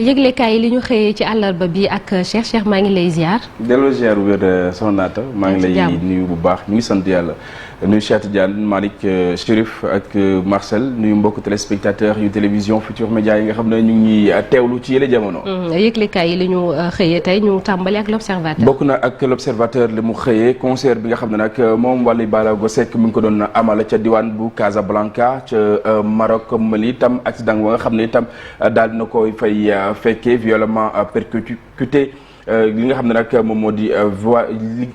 yëglekaay yi li ñu xëyee ci àllarba bi ak Cheikh maa ngi lay ziar. delloo ziar wér Soxna Naata maa ngi lay nuyu bu baax ñu ngi sant yàlla nuyu Cheikh Tidiane Malick Chérif ak Marcel nuyu mbokk téléspectateurs yu télévision Futurs Médias yi nga xam ne ñu ngi teewlu ci yële jamono. yëglekaay yi li ñu xëyee tey ñu tàmbali ak l'observateur. bokk na ak l'observateur li mu xëyee concert bi nga xam ne nag moom Wally Ballago Seck mi ngi ko doon amal ca diwaan bu Casablanca ca Maroc Mali itam accident ba nga xam ne itam daal na koy fay fekkee violemment percuté li nga xam ne nag moom moo di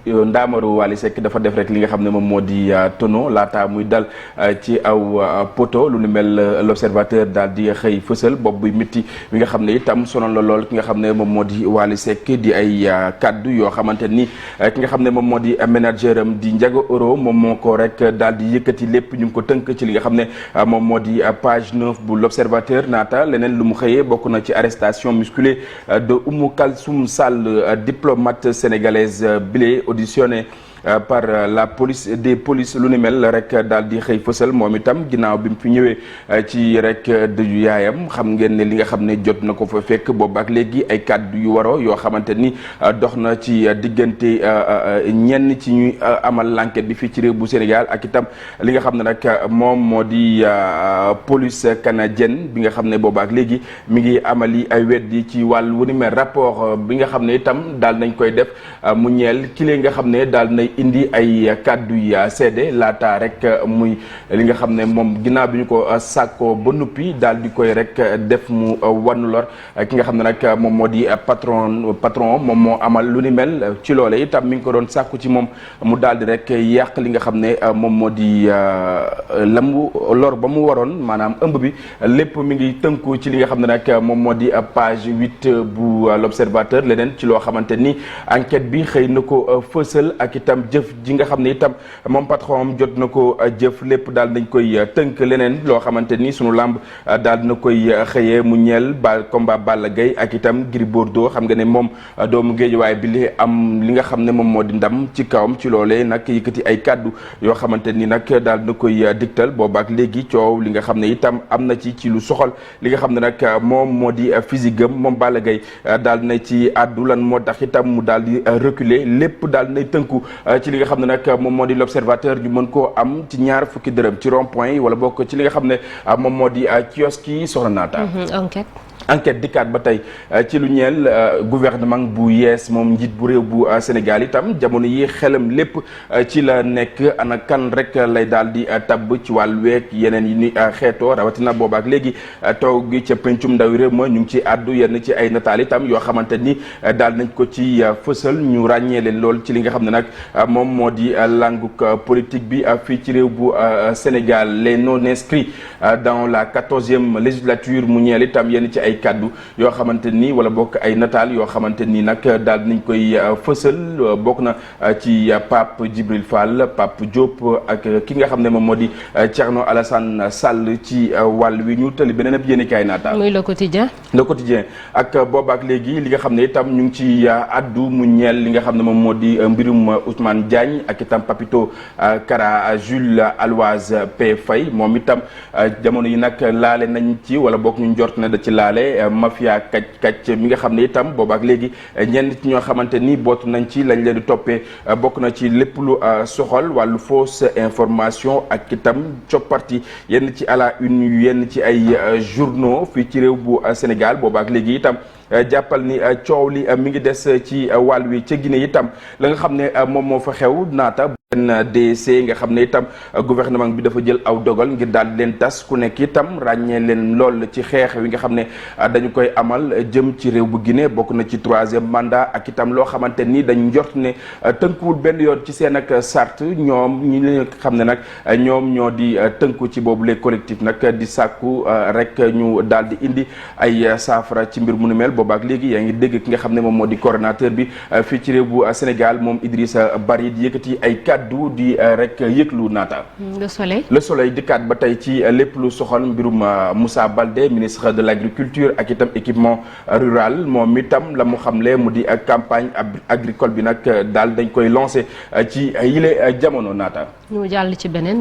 ndaamaru Wally Seck dafa def rek li nga xam ne moom moo di tonneau laata muy dal ci aw poto lu ni mel l'observateur daal di xëy fësal bopp buy métti bi nga xam ne itam sonal la lool ki nga xam ne moom moo di Wally Seck di ay kaddu yoo xamante ni ki nga xam ne moom moo di manager am di Ndiaga Euro moom moo ko rek daal di yëkkati lépp ñu ngi ko tënk ci li nga xam ne moom moo di page 9 bu l'observateur naata leneen lu mu xëyee bokk na ci arrestation musculée de Oumou Kalsoum Sall diplomate sénégalaise bile auditionnée par la police des polices lu ni mel rek daal di xëy fësal moom itam ginnaaw bi mu fi ñëwee ci rek dëju yaayam xam ngeen ne li nga xam ne jot na ko fa fekk boobu ak léegi ay kàddu yu waroo yoo xamante ni dox na ci diggante ñenn ci ñuy amal l'enquête bi fii ci réew bu Sénégal ak itam li nga xam ne nag moom moo di police canadienne bi nga xam ne boobu ak léegi mi ngi amali ay weddi ci wàll wu ni mel rapport bi nga xam ne itam daal nañ koy def mu ñeel kile nga xam ne daal nay indi ay kàddu yi seede laata rek muy li nga xam ne moom ginnaaw bi ñu ko sàkkoo ba noppi daal di koy rek def mu wannu lor ki nga xam ne nag moom moo di patron moom moo amal lu ni mel ci loole itam mi ngi ko doon sàkku ci moom mu daal di rek yàq li nga xam ne moom moo di la mu lor ba mu waroon maanaam ëmb bi lépp mi ngi tënku ci li nga xam ne nag moom moo di page 8 bu l'observateur leneen ci loo xamante ni enquête bi xëy na ko fësal ak itam jëf ji nga xam ne itam moom patron am jot na ko jëf lépp daal nañ koy tënk leneen loo xamante ni sunu lamb daal na koy xëyee mu ñeel combat Balla Gaye ak itam Gris Bordeaux xam nga ne moom doomu Géejawaay bi li am li nga xam ne moom moo di ndam ci kawam ci loolee nag yëkkati ay kàddu yoo xamante ni nag daal na koy digtal boobaak léegi coow li nga xam ne itam am na ci lu soxal li nga xam ne nag moom moo di physique am moom Balla Gaye daal na ci àddu lan moo tax itam mu daal di reculer lépp daal nay tënku ci li nga xam ne nag moom moo di l'observateur ñu mën koo am ci ñaar fukki dërëm ci rond point yi wala bokk ci li nga xam ne moom moo di kiosque yi Soxna Naata. enquête dikkaat ba tey ci lu ñeel gouvernement bu yees moom njiit bu réew bu Sénégal itam jamono yi xelam lépp ci la nekk ana kan rek lay daal di tabb ci wàllu week yeneen yi ni xeetoo rawatina boobaak léegi taw gi ca pencum ndaw réew ma ñu ngi ci àddu yenn ci ay nataal itam yoo xamante ni daal nañ ko ci fësal ñu ràññee leen lool ci li nga xam ne nag moom moo di languk politique bi fii ci réew bu Sénégal les non inscrits dans la 14e législature mu ñeel itam yenn ci ay kaddu yoo xamante ni wala bokk ay nataal yoo xamante ni nag daal nañ koy fësal bokk na ci Pape Djibril Fall Pape Diop ak ki nga xam ne moom moo di Thierno Alassane Sall ci wàll wi ñu tëli beneen ab yéenekaay naata muy le quotidien ak boobaak léegi li nga xam ne itam ñu ngi ci addu mu ñeel li nga xam ne moom moo di mbirum Ousmane Diagne ak itam Papito Kara Jules Aloise P Faye moom itam jamono yi nag laale nañ ci wala bokk ñu njort ne da ci laale mafia kàcc mi nga xam ne itam boobaak léegi ñenn ci ñoo xamante ni bootu nañ ci lañ leen di toppee bokk na ci lépp lu soxal wàllu fausse information ak itam copparti yenn ci à la une yenn ci ay journaux fii ci réew bu Sénégal boobaak léegi itam jàppal ni coow li mi ngi des ci wàll wi ca Guinée itam la nga xam ne moom moo fa xew naata NDC nga xam ne itam gouvernement bi dafa jël aw dogal ngir daal di leen tas ku nekk itam ràññee leen lool ci xeex wi nga xam ne dañu koy amal jëm ci réew bu Guinée bokk na ci 3e mandat ak itam loo xamante ni dañ njort ne tënkuwul benn yoon ci seen ak sart ñoom ñi leen xam ne nag ñoom ñoo di tënku ci boobu les collectifs nag di sàkku rek ñu daal di indi ay saafara ci mbir mu nu mel boobaak léegi yaa ngi dégg ki nga xam ne moom moo di coordonnateur bi fii ci réew bu Sénégal moom Idrissa Bari di yëkkati ay kaddu di rek yëglu naata. Le soleil dikkaat ba tey ci lépp lu soxal mbirum Moussa Baldé ministre de l'agriculture ak itam équipement rural moom itam la mu xamle mu di campagne agricole bi nag daal dañ koy lancé ci yile jamono naata. ñu jàll ci beneen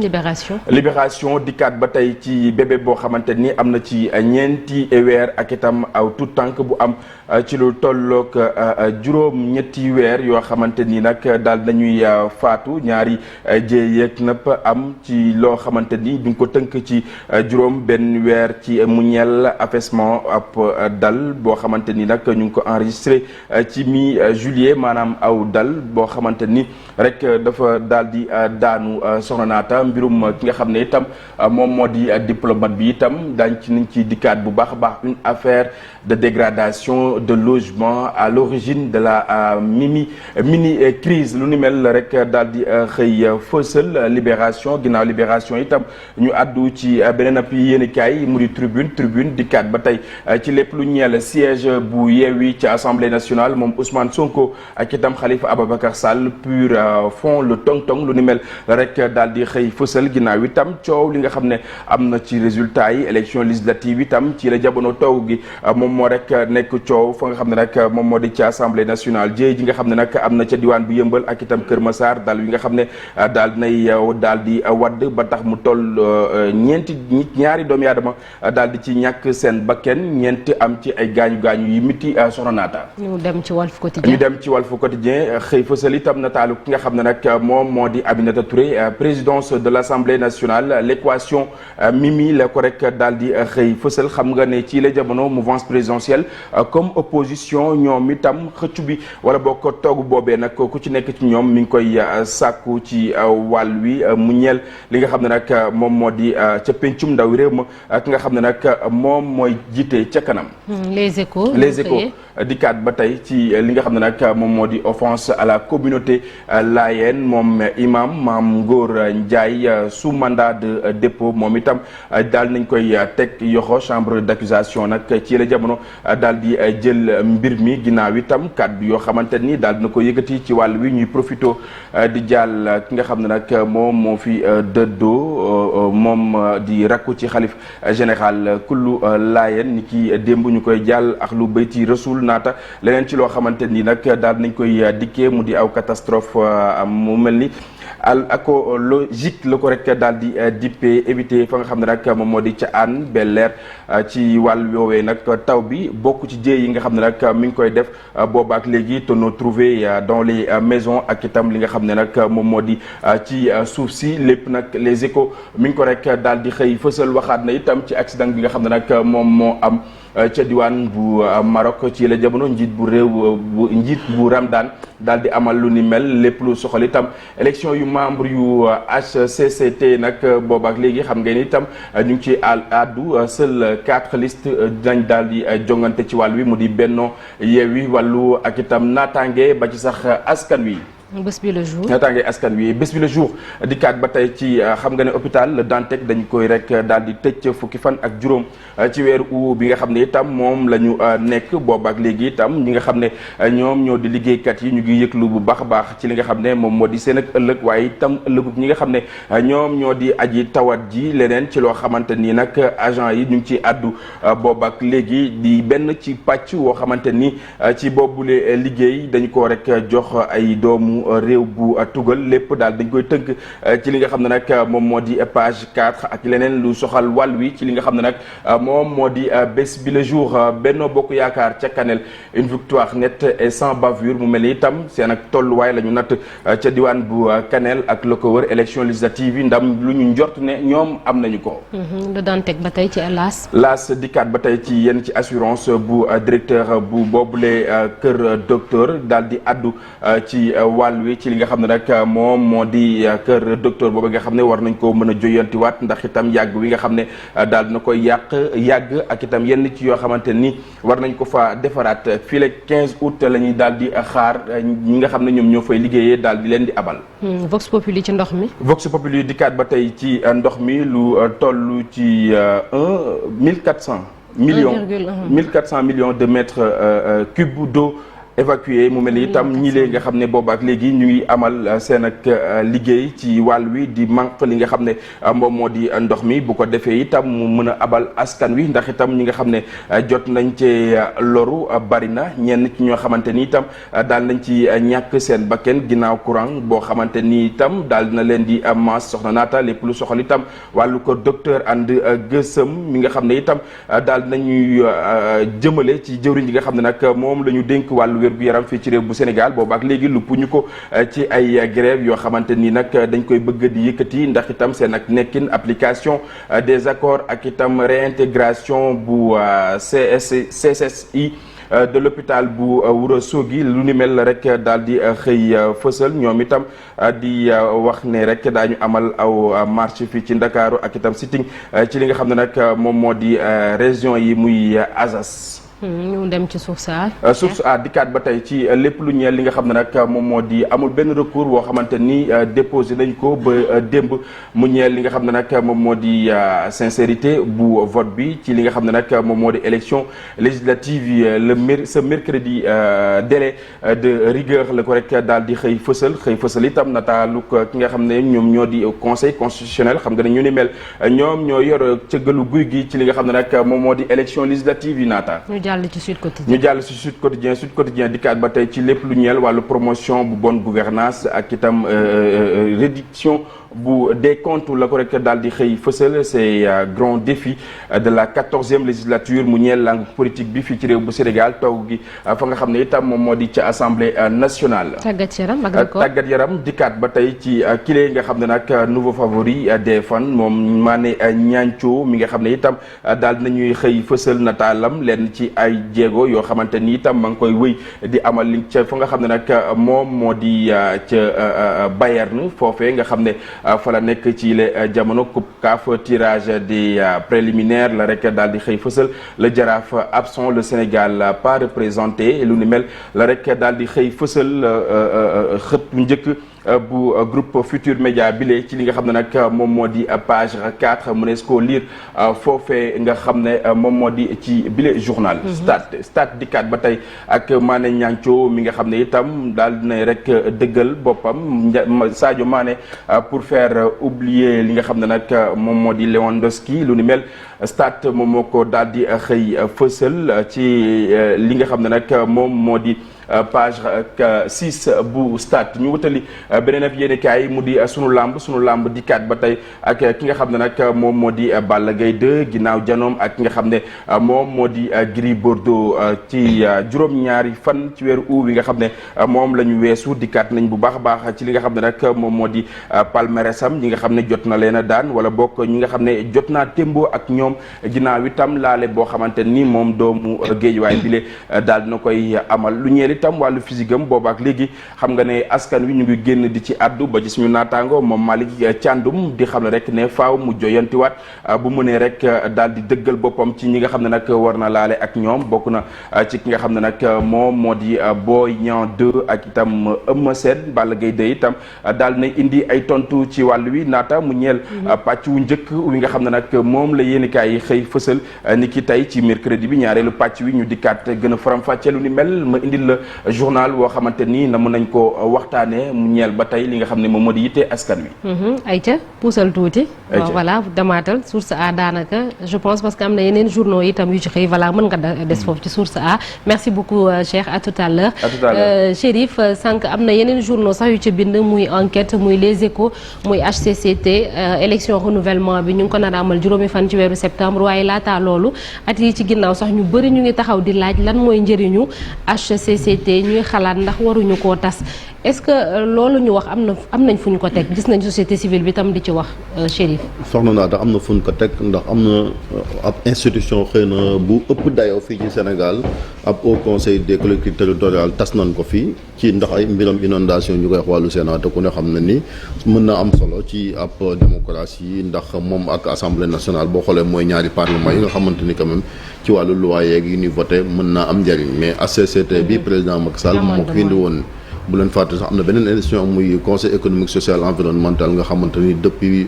libération dikkaat ba tey ci bébé boo xamante ni am na ci ñeenti weer ak itam aw tout tànk bu am ci lu tolloog juróom-ñetti weer yoo xamante ni nag daal nañuy faatu ñaari jéyeeg nëpp am ci loo xamante ni duñ ko tënk ci juróom benn weer ci mu ñeel affaissement ab dal boo xamante ni nag ñu ngi ko enregistré ci mi juillet maanaam aw dal boo xamante ni rek dafa daal di daanu soxna naata mbirum ki nga xam ne itam moom moo di diplomate bi itam daañ ci nañ ci dikkaat bu baax a baax une affaire de dégradation de logement à l'origine de la mini crise lu ni mel rek daal di xëy fësal libération ginnaaw libération itam ñu àddu ci beneen ab yéenekaay mu di tribune dikkaat ba tey ci lépp lu ñeel siège bu Yewwi ci assemblée nationale moom Ousmane Sonko ak itam Khalifa Ababacar Sall pur fond le tong-tong lu ni mel rek daal di xëy fësal ginnaaw itam coow li nga xam ne am na ci résultat yi élection législative itam ci la jamono taw gi moom moo rek nekk coow fa nga xam ne nag moom moo di ci assemblée nationale jéey ji nga xam ne nag am na ca diwaan bu Yëmbal ak itam Kër Massar dal yi nga xam ne daal di wadd ba tax mu toll ñaari doomu aadama daal di ci ñàkk seen bakken ñeent am ci ay gaañu yu miti soxna naata. ñu dem ci Walf Quotidien xëy fësal itam nataalu ki nga xam ne nag moom moo di Aminata Touré présidence de l'Assemblée nationale l'équation Mimi la ko rek daal di xëy fësal xam nga ne ci la jamono mouvance présidentielle comme opposition ñoom itam xëccu bi wala boo ko toogu boobee nag ku ci nekk ci ñoom mi ngi koy sàkku ci wàll wi mu ñeel li nga xam ne nag moom moo di ca pencum ndaw réew ma ki nga xam ne nag moom mooy jiite ca kanam. Les Échos dikkaat ba tey ci li nga xam ne nag moom moo di offense à la communauté layène moom imam Mame Ngor Ndiaye sous mandat de dépôt moom itam daal nañ koy teg yoxo chambre d'accusation nag ci la jamono daal di jël mbir mi ginnaaw itam kàddu yoo xamante ni daal dina ko yëkkati ci wàll wi ñuy profito di jàll ki nga xam ne nag moom moo fi dëddoo moom di rakku ci xalif général kullu Layène ni ki démb ñu koy jàll ak lu bayti rasul naata leneen ci loo xamante ni nag daal nañ koy dikkee mu di aw catastrophe mu mel ni écologique la ko rek daal di dippee éviter fa nga xam ne nag moom moo di ca Hann Bel-Air ci wàll woowee nag taw bi bokk ci jéey yi nga xam ne nag mi ngi koy def boobaak léegi tonneaux trouvés dans les maisons ak itam li nga xam ne nag moom moo di ci suuf si lépp nag les Échos mi ngi ko rek daal di xëy fësal waxaat na itam ci accident bi nga xam ne nag moom moo am ca diwaan bu Maroc ci la jamono njiit bu Ramadan daal di amal lu ni mel lépp lu soxal itam élection yu membre yu HCCT nag boobaak léegi xam ngeen itam ñu ngi ci àddu seul 4 listes dinañ daal di jongante ci wàll wi mu di Benno Yewwi Wallu ak itam naataange ba ci sax askan wi. bés bi le jour naataange askan wi bés bi le jour dikkaat ba tey ci xam nga ne hôpital Le Dantec dañ koy rek daal di tëj fukki fan ak juróom ci weeru août bi nga xam ne itam moom la ñu nekk boobaak léegi itam ñi nga xam ne ñoom ñoo di liggéeykat yi ñu ngi yëglu bu baax a baax ci li nga xam ne moom moo di seen ak ëllëg waaye itam ëllëgub ñi nga xam ne ñoom ñoo di aji tawat ji leneen ci loo xamante ni nag agent yi ñu ngi ci àddu boobaak léegi di benn ci pàcc woo xamante ni ci boobule liggéey dañ ko rek jox ay doomu réew bu tugal lépp daal dañ koy tënk ci li nga xam ne nag moom moo di page 4 ak leneen lu soxal wàll wi ci li nga xam ne nag moom moo di bés bi le jour Benno Bokk Yaakaar ca Kanel une victoire nette et sans bavure mu mel ni itam seen ak tolluwaay la ñu natt ca diwaan bu Kanel ak la ko wër élection législative yi ndam lu ñu njort ne ñoom am nañu ko. Le Dantec ba tey ci Las dikkaat ba tey ci yenn ci assurance bu directeur bu boobule kër docteur daal di addu ci wàll wi ci li nga xam ne nag moom moo di kër docteur boobu nga xam ne war nañ ko mën a joyantiwaat ndax itam yàgg wi nga xam ne daal na koy yàgg ak itam yenn ci yoo xamante ni war nañ ko fa defaraat fii le 15 août la ñuy daal di xaar ñi nga xam ne ñoom ñoo fay liggéeyee daal di leen di abal. Vox Populi ci ndox mi. Vox Populi dikkaat ba tey ci ndox mi lu toll ci 1400. millions de mètres cubes d'eau évacué mu mel ni itam ñi lee nga xam ne boobu ak léegi ñu ngi amal seen ak liggéey ci wàll wi di manque li nga xam ne moom moo di ndox mi bu ko defee itam mu mën a abal askan wi ndax itam ñi nga xam ne jot nañ cee loru bari na ñenn ci ñoo xamante ni itam daal nañ ci ñàkk seen bakken ginnaaw courant boo xamante ni itam daal dina leen di maas soxna naata lépp lu soxal itam wàllu ko docteur And Gueusseum mi nga xam ne itam daal nañuy jëmale ci jëwriñ yi nga xam ne nag moom la ñu dénk wàllu wér gu yaram fii ci réew bu Sénégal boobu ak léegi lupp ñu ko ci ay grève yoo xamante ni nag dañ koy bëgg di yëkkati ndax itam seen ak nekkin application des accords ak itam réintégration bu CSI de l'hôpital bu Ourossogui lu ni mel rek daal di xëy fësal ñoom itam di wax ne rek daañu amal aw marche fii ci Ndakaaru ak itam sitting ci li nga xam ne nag moom moo di région yi muy Azas. ñu dem ci source A. source A dikkaat ba tey ci lépp lu ñeel li nga xam ne nag moom moo di amul benn recours boo xamante ni déposé nañ ko ba démb mu ñeel li nga xam ne nag moom moo di sincérité bu vote bi ci li nga xam ne nag moom moo di élection législative yi ce mercredi délai de rigueur la ko rek daal di xëy fësal itam nataalu ki nga xam ne ñoom ñoo di conseil constitutionnel xam nga ne ñu ni mel ñoom ñoo yor cëggalu guy gi ci li nga xam ne nag moom moo di élection législative yi naata. ñu jàll ci Sud Quotidien dikkaat ba tey ci lépp lu ñeel wàllu promotion bu bonne gouvernance ak itam réduction bu des comptes la ko rek daal di xëy fësal c'est grand défi de la 14e législature mu ñeel langue politique bi fii ci réew bu Sénégal taw gi fa nga xam ne itam moom moo di ca assemblée nationale. tàggat yaram dikkaat ba tey ci kile nga xam ne nag nouveau favori des fans moom Mané Niancho mi nga xam ne itam daal nañuy xëy fësal nataalam leen ci ay jéego yoo xamante ni itam ma ngi koy wëy di amal li ca fa nga xam ne nag moom moo di ca Bayern foofee nga xam ne fa la nekk ci le jamono coupe CAF tirage des préliminaires la rek daal di xëy fësal le jaraaf absent le Sénégal pas représenté lu ni mel la rek daal di xëy fësal xët bu njëkk bu groupe Futur Média bile ci li nga xam ne nag moom moo di page 4 mënees koo lire foofee nga xam ne moom moo di ci bile journal. stade dikkaat ba tey ak Mané Niancho mi nga xam ne itam daal dina rek dëggal boppam Sadio Mané pour faire oublier li nga xam ne nag moom moo di Lewandowski lu ni mel stade moom moo ko daal di xëy fësal ci li nga xam ne nag moom moo di. page 6 bu stade ñu wutali beneen ab yéenekaay mu di sunu lamb dikkaat ba tey ak ki nga xam ne nag moom moo di Balla Gaye 2 ginnaaw janoom ak ki nga xam ne moom moo di Gris Bordeaux ci juróom-ñaari fan ci weeru août wi nga xam ne moom la ñu weesu dikkaat nañ bu baax a baax ci li nga xam ne nag moom moo di palmarèsam ñi nga xam ne jot na leen a daan wala bokk ñi nga xam ne jot naa témboo ak ñoom ginnaaw itam laale boo xamante ni moom doomu Géejawaay bile daal dina koy amal lu ñeel itam wàllu physique am boobu ak léegi xam nga ne askan wi ñu ngi génn di ci addu ba ci suñu naataango moom Malick Thiandoum di xam ne rek ne faaw mu joyantiwaat bu mënee rek daal di dëggal boppam ci ñi nga xam ne nag war na laale ak ñoom bokk na ci ki nga xam ne nag moom moo di Boy Niang 2 ak itam Eumeu Sène Balla Gaye 2 itam daal na indi ay tontu ci wàll wi naata mu ñeel pàcc wu njëkk wi nga xam ne nag moom la yéenekaay yi xëy fësal ni ki tey ci mercredi bi ñaareelu pàcc wi ñu dikkaat gën a faram-fàccee lu ni mel ma indil la journal woo xamante ni na mën nañ ko waxtaanee mu ñeel ba tey li nga xam ne moom moo di yitte askan wi. ayca puusal tuuti. voilà damaatal source A daanaka je pense parce que am na yeneen journaux itam yu ci xëy voilà mën nga des foofu ci source A merci beaucoup Cheikh à tout à l'heure. Chérif sànq am na yeneen journaux sax yu ci bind muy enquête muy les échos muy HCCT élection renouvellement bi ñu ngi ko nar a amal juróomi fan ci weeru septembre waaye laataa loolu at yi ci ginnaaw sax ñu bëri ñu ngi taxaw di laaj lan mooy njëriñu HCCT ñuy xalaat ndax waruñu koo tas est-ce que loolu ñu wax am nañ fu ñu ko teg gis nañ société civile bi tam di ci wax Chérif. soxna naa tax am na fu ñu ko teg ndax am na ab institution xëy na bu ëpp dayoo fii ci Sénégal ab Haut Conseil des collectivités territoriales tas nañ ko fii ci ndax ay mbiram inondation ñu koy wax wàllu Sénat te ku ne xam na ni mën na am solo ci ab démocratie ndax moom ak assemblée nationale boo xoolee mooy ñaari parlement yi nga xamante ni quand même ci wàllu loi yeeg yi ñuy voté mën naa am njëriñ mais HCCT bi président Macky Sall moo ko indi woon. bu leen fàtte sax am na beneen institution muy conseil économique social environnemental nga xamante ni depuis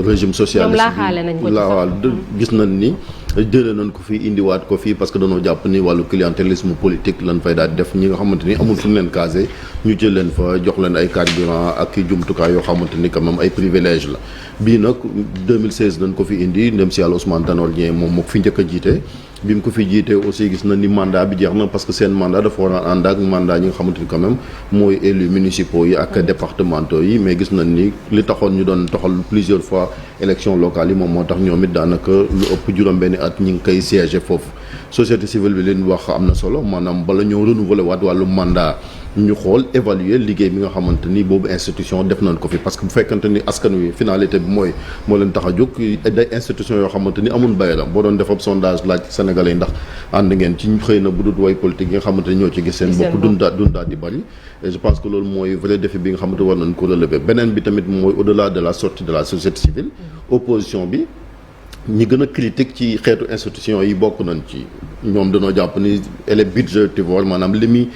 régime social la gis nañ ni jëlee nañ ko fii indiwaat ko fii parce que dañoo jàpp ni wàllu clientélisme politique lan fay daal di def ñi nga xamante ni amul fu ñu leen casé ñu jël leen fa jox leen ay carburant ak i jumtukaay yoo xamante ni quand même ay privilège la bii nag 2016 dañ ko fi indi ndem si yàlla Ousmane Tanor Dieng moom moo ko fi njëkk a jiite bi mu ko fi jiitee aussi gis na ni mandat bi jeex na parce que seen mandat dafa war a ànd ak mandat ñi nga xamante ni quand même mooy élus municipaux yi ak départementaux yi mais gis nañ ni li taxoon ñu doon toxal plusieurs fois élection locale yi moom moo tax ñoom it daanaka lu ëpp juróom-benni at ñi ngi koy siéger foofu société civile bi leen wax am na solo maanaam bala ñoo renouveler waat wàllu mandat ñu xool évaluer liggéey bi nga xamante ni boobu institution def nañ ko fi parce que bu fekkante ni askan wi finalité bi mooy moo leen tax a jóg day institution yoo xamante ni amul bay la boo doon def ab sondage laaj Sénégalais yi ndax ànd ngeen ci xëy na bu dut way politique yi nga xamante ni ñoo ci gis seen bopp dundaat di bari et je pense que loolu mooy vrai défi bi nga xamante war nañ ko relever beneen bi tamit mooy au-delà de la sortie de la société civile opposition bi ñi gën a critique ci xeetu institution yi bokk nañ ci ñoom dañoo jàpp ni elle est budgétivore maanaam li muy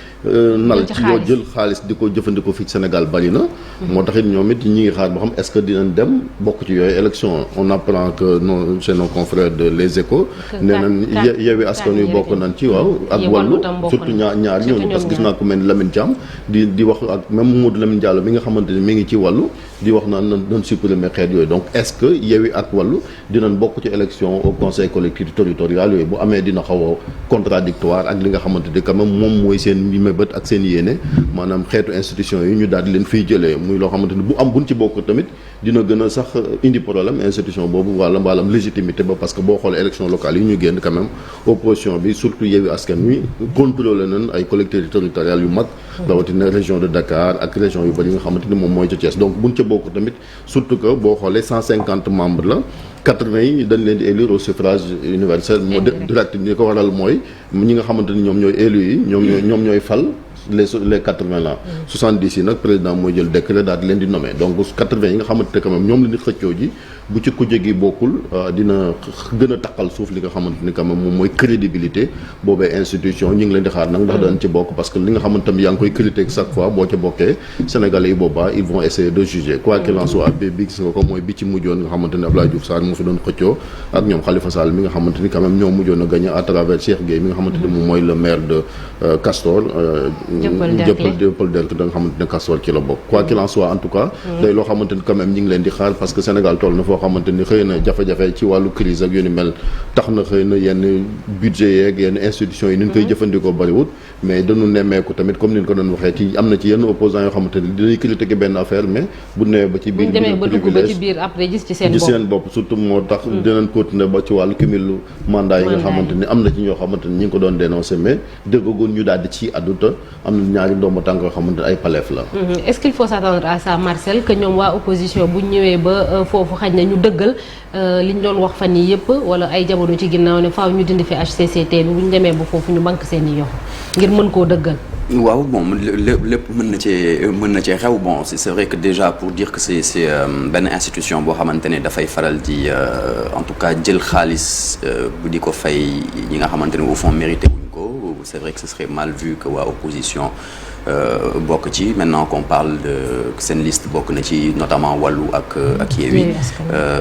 nal ci yoo jël xaalis di ko jëfandikoo fii Sénégal bari na moo tax it ñoom it ñi ngi xaar boo xam est-ce que dinañ dem bokk ci yooyu élection on apprend que non chez nos confrères de Les Échos nee nañ Yewwi Askan Wi bokk nañ ci waaw ak wàllu surtout ñaar ñooñu parce que gis naa ko mel ni Lamine Thiam di wax ak même Mamadou Lamine Diallo mi nga xamante ni mi ngi ci wàllu di wax naan nañ supprimer xeet yooyu donc est-ce que Yewwi ak wàllu dinañ bokk ci élection au conseil collectif territorial yooyu bu amee dina xaw a contradictoire ak li nga xamante ni quand même moom mooy seen mébét ak seen yéene maanaam xeetu institution yi ñu daal di leen fiy jëlee muy loo xamante ni bu am buñ ci bokk tamit dina gën a sax indi problème institution boobu wàllam légitimité ba parce que boo xoolee élection locale yi ñu génn quand même opposition bi surtout Yewwi Askan Wi contrôlé nañ ay collectivités territoriales yu mag rawatina région de Dakar ak région yu bari yi nga xamante ni moom mooy ca Thiès donc buñ ca bokk tamit surtout que boo xoolee 150 membres la 80 yi dañ leen di élire au suffrage universel moo direct ñi ko waral mooy ñi nga xamante ni ñoom ñooy élus yi ñoom ñooy fal les 80 là 70 yi nag président mooy jël décret daal di leen di nommer donc 80 yi nga xamante ne quand même ñoom la ñu xëccoo ji bu ci kujje gi bokkul dina gën a taqal suuf li nga xamante ni quand même moom mooy crédibilité boobee institution ñu ngi leen di xaar nag ndax dañ ci bokk parce que li nga xamante tamit yaa ngi koy critiquer chaque fois boo ca bokkee sénégalais yi boobaa ils vont essayer de juger quoi qu'il en soit bi gis nga ko mooy bi ci mujjoon nga xamante ni Abdoulaye Diouf Sarr moo fi doon xëccoo ak ñoom Khalifa Sall mi nga xamante ni quand même ñoo mujjoon a gagné à travers Cheikh Gueye mi nga xamante ni moom mooy le maire de Castor jëppal derk da nga xamante ne Castor ci la bokk quoi qu'il en soit en tout cas day loo xamante ni quand même ñi ngi leen di xaar parce que Sénégal toll na foo xamante ni xëy na jafe-jafe ci wàllu crise ak yu ni mel tax na xëy na yenn budget yeeg yenn institutions yi ni ñu koy jëfandikoo bariwut mais dañu nemmeeku tamit comme ni ñu ko doon waxee ci am na ci yenn opposants yoo xamante ni dinañ critiquer benn affaire mais bu newee ba ci biir privilège ci seen bopp surtout moo tax dinañ continuer ba ci wàllu cumul mandat yi nga xamante ni am na ci ñoo xamante ni ñi ngi ko doon dénoncer mais déggagoon ñu daal di ci adduta am na ñaari ndomba tànk yoo xamante ni ay paleef la est-ce qu'il faut s'attendre à ça Marcel que ñoom waa opposition bu ñëwee ba foofu xaj na ñu dëggal li ñu doon wax fan yi yëpp wala ay jamono ci ginnaaw ne faaw ñu dindi fi HCCT bi bu ñu demee ba foofu ñu banque seen i yoxo ngir mën koo dëggal. waaw bon lépp mën na cee xew bon c'est vrai que déjà pour dire que c'est benn institution boo xamante ne dafay faral di en tout cas jël xaalis bu di ko fay ñi nga xamante ne au fond mérité wuñ ko c'est vrai que ce serait mal vu que waa opposition bokk ci maintenant qu'on parle de seen liste bokk na ci notamment Wallu ak Yewwi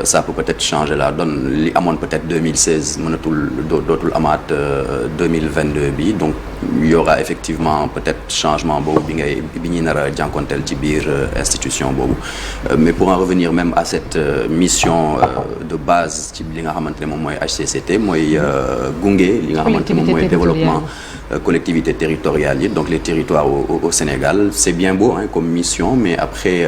ça peut peut-être changer la donne li amoon peut-être 2016 mënatul dootul amaat 2022 bi donc il y aura effectivement peut-être changement boobu bi ñuy nar a jànkonteel ci biir institution boobu mais pour en revenir même à cette mission de base ci li nga xamante ne moom mooy HCCT mooy gunge li nga xamante ne moom mooy développement collectivités territoriales yi donc les territoires au Sénégal c'est bien beau hein, comme mission mais après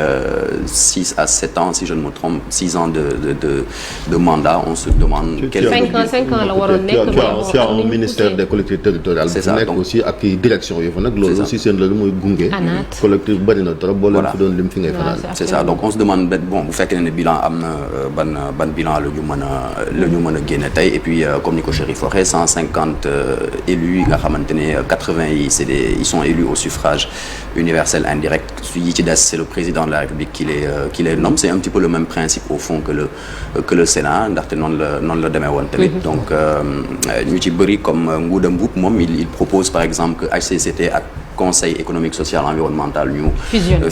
6 à 7 ans si je ne me trompe 6 ans de mandat on se demande 5 ans la waroon nekk c'est un ministère des collectivités territoriales c'est ça nekk aussi ak direction yi fa nag loolu aussi seen loolu mooy gunge collectif bari na trop boo leen fi doon lim fi ngay fanaan c'est ça donc on se demande bon bu fekkee ne bilan am na ban bilan la ñu mën a génne tey et puis comme ni ko Chérif waxee 150 élus yi nga xamante ne 80 yi ils sont élus au suffrage universel indirect yi ci des c'est le président de la République qui les nomme c'est un petit peu le même principe au fond que le Sénat ndaxte noonu la demee woon tamit donc ñu ci bëri comme Ngouda Mboup moom il propose par exemple que HCCT ak conseil économique social environnemental ñu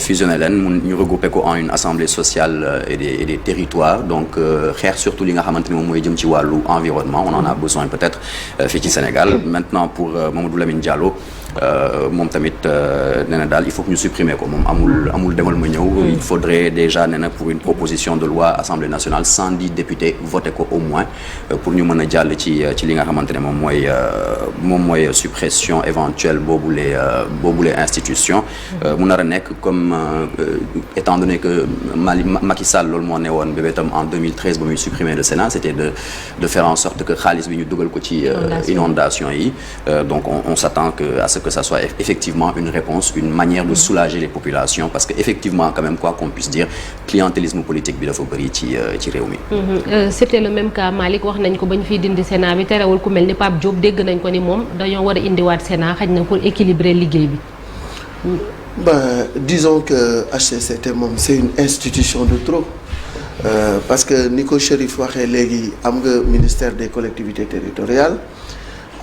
fusionné leen ñu regroupé ko en une assemblée sociale et des territoires donc xeex surtout li nga xamante ne moom mooy jëm ci wàllu environnement on en a besoin peut-être fii ci Sénégal maintenant pour Mamadou Lamine Diallo moom tamit nee na daal il faut que ñu supprimer ko moom amul demal ma ñëw il faudrait déjà nee na pour une proposition de loi Assemblée nationale 110 députés voté ko au moins pour ñu mën a jàll ci li nga xamante ne moom mooy suppression éventuelle boobule institution mu nar a nekk comme étant donné que Macky Sall loolu moo ne woon bébétam en 2013 ba muy supprimer le Sénat c'était de faire en sorte que xaalis bi ñu dugal ko ci inondation yi donc on s'attend à ce que ça soit effectivement une réponse une manière de soulager les populations parce que effectivement quand même quoi qu'on puisse dire clientélisme politique bi dafa bëri ci réew mi. C'était le même cas Malick wax nañ ko ba ñu fiy dindi Sénat bi terewul ku mel ni Pape Diop dégg nañ ko ni moom dañoo war a indiwaat Sénat xaj na pour équilibrer liggéey bi. Disons que HCCT moom c'est une institution de trop parce que ni ko Chérif waxee léegi am nga ministère des collectivités territoriales.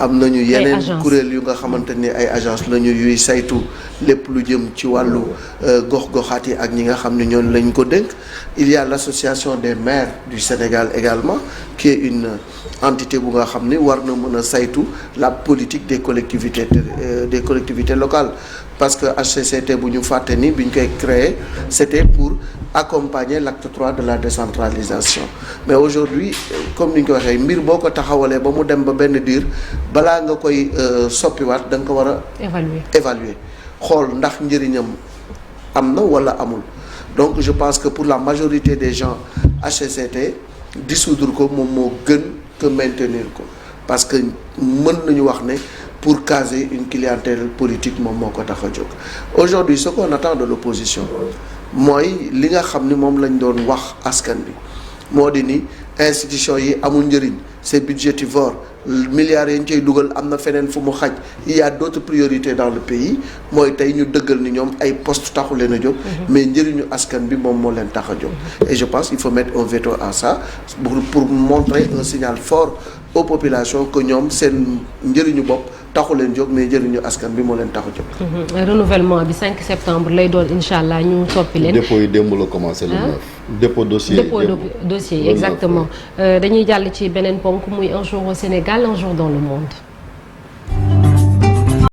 am nañu yeneen kuréel yu nga xamante ni ay agence lañu yuy saytu lépp lu jëm ci wàllu gox-goxaat yi ak ñi nga xam ne ñoom lañ ko dénk il y a l'association des maires du Sénégal également qui est une entité bu nga xam ni war na mën a saytu la politique des collectivités locales parce que HCCT bu ñu fàtte ni bi ñu koy créer c'était pour accompagner l'acte 3 de la décentralisation mais aujourd'hui comme ni ñu ko waxee mbir boo ko taxawalee ba mu dem ba benn diir balaa nga koy soppiwaat da nga ko war a évaluer xool ndax njëriñam am na wala amul donc je pense que pour la majorité des gens HCCT dissoudre ko moom moo gën que maintenir ko parce que mën nañu wax ne pour caser une clientèle politique moom moo ko tax a jóg aujourd'hui ce qu'on attend de l'opposition mooy li nga xam ni moom lañ doon wax askan bi moo di ni institution yi amul njëriñ c'est budgétivore milliards yi ñu cay dugal am na feneen fu mu xaj il y a d'autres priorités dans le pays mooy tey ñu dëggal ni ñoom ay postes taxu leen a jóg mais njëriñu askan bi moom moo leen tax a jóg et je pense qu'il faut mettre un veto à ça pour montrer un signal fort aux populations que ñoom seen njëriñu bopp taxu leen jóg mais njëriñu askan bi moo leen taxu jóg. Renouvellement bi 5 septembre lay doon incha allah ñu soppi leen. dépôt yi démb la commencé le 9. dépôt dossier exactement dañuy jàll ci beneen ponk muy un jour au Sénégal un jour dans le monde.